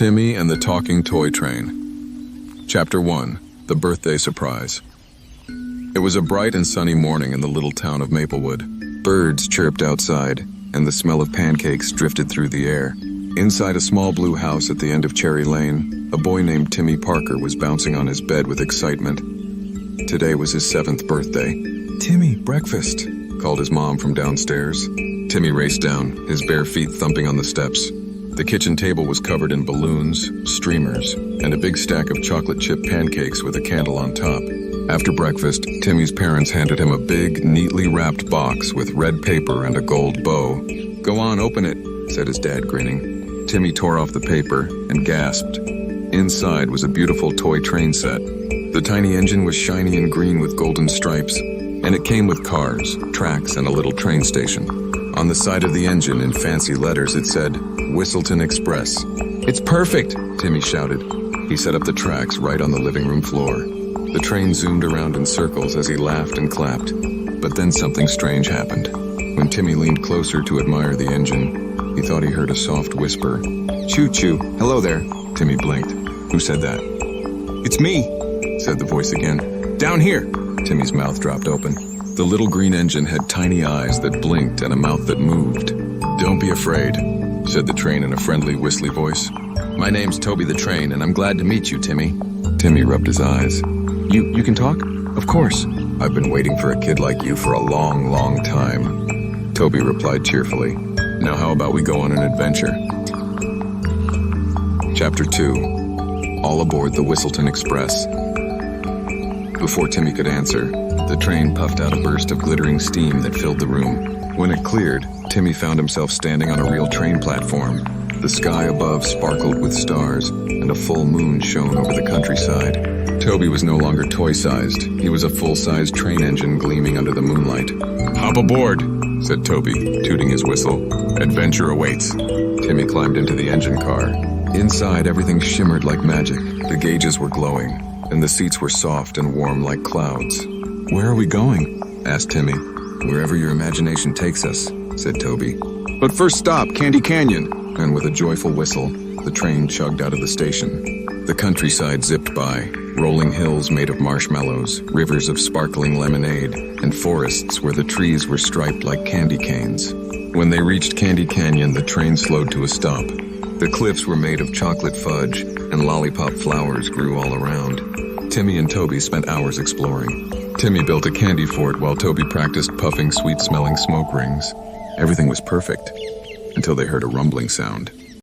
Timmy and the Talking Toy Train. Chapter 1. The Birthday Surprise. It was a bright and sunny morning in the little town of Maplewood. Birds chirped outside, and the smell of pancakes drifted through the air. Inside a small blue house at the end of Cherry Lane, a boy named Timmy Parker was bouncing on his bed with excitement. Today was his 7th birthday. "Timmy, breakfast," called his mom from downstairs. Timmy raced down, his bare feet thumping on the steps. The kitchen table was covered in balloons, streamers, and a big stack of chocolate chip pancakes with a candle on top. After breakfast, Timmy's parents handed him a big, neatly wrapped box with red paper and a gold bow. "Go on, open it," said his dad, grinning. Timmy tore off the paper and gasped. Inside was a beautiful toy train set. The tiny engine was shiny and green with golden stripes, and it came with cars, tracks, and a little train station. On the side of the engine, in fancy letters, it said, "Whistleton Express." "It's perfect," Timmy shouted. He set up the tracks right on the living room floor. The train zoomed around in circles as he laughed and clapped. But then something strange happened. When Timmy leaned closer to admire the engine, he thought he heard a soft whisper. "Choo-choo, hello there." Timmy blinked. "Who said that?" "It's me," said the voice again. "Down here." Timmy's mouth dropped open. The little green engine had tiny eyes that blinked and a mouth that moved. "Don't be afraid," said the train in a friendly, whistly voice. "My name's Toby the train, and I'm glad to meet you, Timmy." Timmy rubbed his eyes. You can talk?" "Of course. I've been waiting for a kid like you for a long, long time," Toby replied cheerfully. "Now how about we go on an adventure?" Chapter 2. All aboard the Whistleton Express. Before Timmy could answer, the train puffed out a burst of glittering steam that filled the room. When it cleared, Timmy found himself standing on a real train platform. The sky above sparkled with stars, and a full moon shone over the countryside. Toby was no longer toy-sized. He was a full-sized train engine gleaming under the moonlight. "Hop aboard," said Toby, tooting his whistle. "Adventure awaits." Timmy climbed into the engine car. Inside, everything shimmered like magic. The gauges were glowing, and the seats were soft and warm like clouds. "Where are we going?" asked Timmy. "Wherever your imagination takes us," said Toby. "But first stop, Candy Canyon." And with a joyful whistle, the train chugged out of the station. The countryside zipped by, rolling hills made of marshmallows, rivers of sparkling lemonade, and forests where the trees were striped like candy canes. When they reached Candy Canyon, the train slowed to a stop. The cliffs were made of chocolate fudge, and lollipop flowers grew all around. Timmy and Toby spent hours exploring. Timmy built a candy fort while Toby practiced puffing sweet-smelling smoke rings. Everything was perfect, until they heard a rumbling sound.